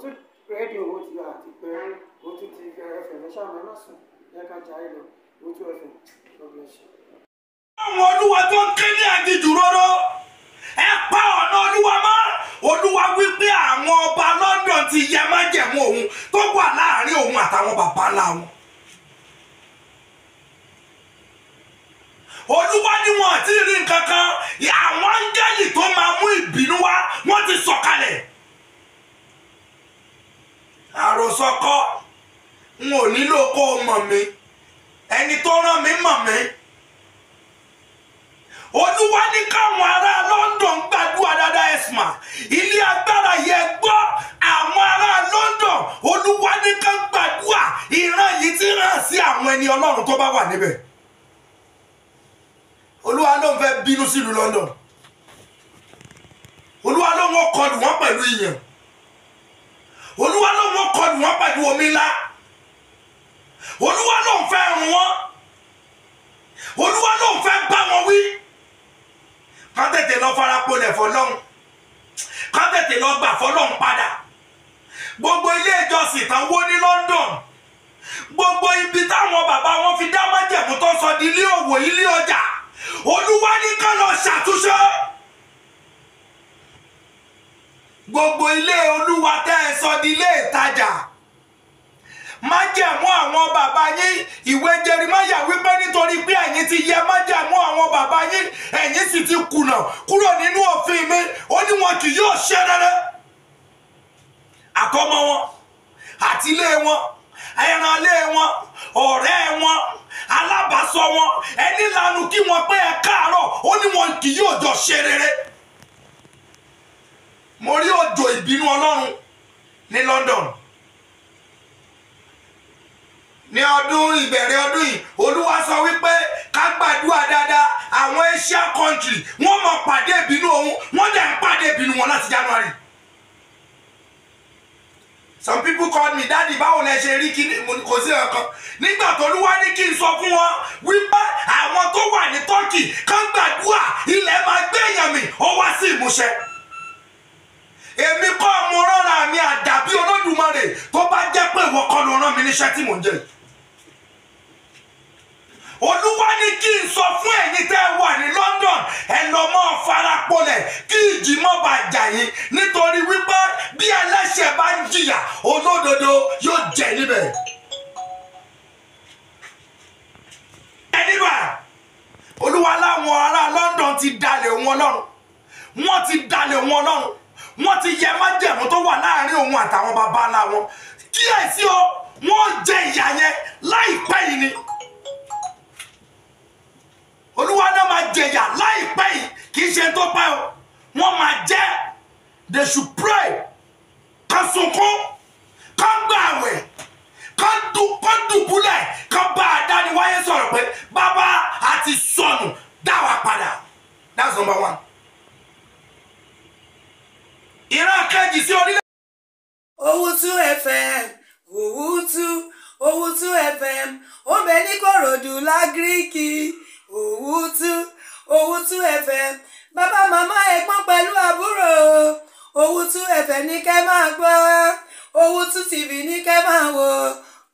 tún rédí owó ti àti pé owó tún ti ẹfẹ̀ lẹ́sà mẹ́rin sùn lẹ́ka jáde lọ owó tún ẹfẹ̀ lọ́gbọ̀n ṣe. àwọn olúwa tó ń ké ní àgìjù róró ẹ pa ọ̀nà olúwa mọ́. olúwa wípé àwọn ọba London ti yẹ májẹ̀mú òun tó wà láàrin òun àtàwọn bàbá ńlá wọn. olúwa ní wọn àti rí nǹkan kan àwọn áńgẹ́lì tó máa mú ìbínú wá wọ́n ti sọ̀kalẹ̀. àròsọ kọ́ n ò nílò kó o mọ̀ mí ẹni tó rán mi mọ̀ mí. olúwa ní káwọn ará London gbàdúrà dáadáa ẹ̀sìmà ilé agbára yẹ gbọ́ àwọn ará London olúwa ní ká gbàdúrà ìran yìí ti rán sí àwọn ẹni ọlọ́run tó bá wà níbẹ̀. olúwa ló ń fẹ́ bínú sílùú London. olúwa ló ń wọ́n kọlù wọ́n pẹ̀lú ìyàn. olúwa ló ń wọ́n kọlù wọ́n pẹ̀lú omi ńlá. olúwa ló ń fẹ́ run wọ́n. olúwa ló ń fẹ́ bá wọn wí. ká tètè lọ farapolẹ̀ fọlọ́run. ká tètè lọ gbà fọlọ́run padà. gbogbo ilé ìjọsìn tán wó ní London. gbogbo ibi táwọn bàbá wọn fi dá májẹ̀mú tó sọ di ilé òwò ilé ọjà. olúwa ní ká lọ ṣàtúnṣe. gbogbo ilé olúwa tẹ́ ẹ sọ di ilé ìtajà. májẹ̀mú àwọn bàbá yín ìwé Jeremáyà wípé nítorí pé ẹ̀yin ti yẹ májẹ̀mú àwọn bàbá yín ẹ̀yin sì ti kùnà kúrò nínú òfin mi ó ní wọn kì yóò ṣe rere. àtọmọ wọn àtilé wọn ẹranlé wọn ọ̀rẹ́ wọn alábàásọ wọn ẹni lanu kí wọn pé ẹ káàárọ̀ ó ní wọn kì yóò jọ ṣe rere. mo rí òjò ìbínú Ọlọ́run ní London ní ọdún ìbẹ̀rẹ̀ ọdún yìí olúwa sọ wípé ká gbàdúrà dáadáa àwọn Asia country wọ́n mọ̀ pàdé ìbínú òun wọ́n dẹ̀ ń pàdé ìbínú wọn láti January. some people called me daddy báwo lẹ ṣe rí kíní kò sí ọkàn nígbà tó olúwa ní kí n sọ fún wọn wípé àwọn tó wà ní Turkey kán gbàdúrà ilẹ̀ máa gbé èèyàn mi ó wá sí ìmúṣẹ. èmi kọ́ mo rọra mi àdàbí Olódùmarè tó bá jẹ́ pé ìwọ kọ́ ló rán mi níṣẹ́ tí mò ń jẹ. olúwa ní kí n sọ fún ẹ̀yin tẹ́ ẹ wà ní London ẹ lọ mọ́ farapolẹ̀ kí ìjì mọ́ bá jà yín nítorí wípé bí ẹlẹ́ṣẹ̀ bá ń jìyà olódodo yóò jẹ níbẹ̀. ẹ nígbà olúwa láwọn ará London ti dalẹ̀ wọn lọ́rùn wọ́n ti dalẹ̀ wọn lọ́rùn wọ́n ti yẹ májẹ̀mú tó wà láàrin òun àtàwọn bàbá ńlá wọn kíyèsí o wọ́n jẹ ìyà yẹn láìpẹ́ yìí ni. olúwa náà máa jẹyà láìpẹ́ yìí kì í ṣe tó pẹ́ o wọ́n máa jẹ́ they should pray ká sunkún ká gbààwẹ̀ ká dùbúlẹ̀ ká bá àdániwáyé sọ̀rọ̀ pé bàbá àti sọnù dá wa padà. That's number one. ìran kejì sí orílẹ̀. Owutu FM Owutu FM ó bẹ ní Kòròdú lágíríkì Owutu FM bàbá màmá ẹ̀gbọ́n pẹ̀lú àbúrò Owutu FM ní kẹ́ máa gbọ́ Owutu TV ní kẹ́ máa wò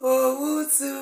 Owutu.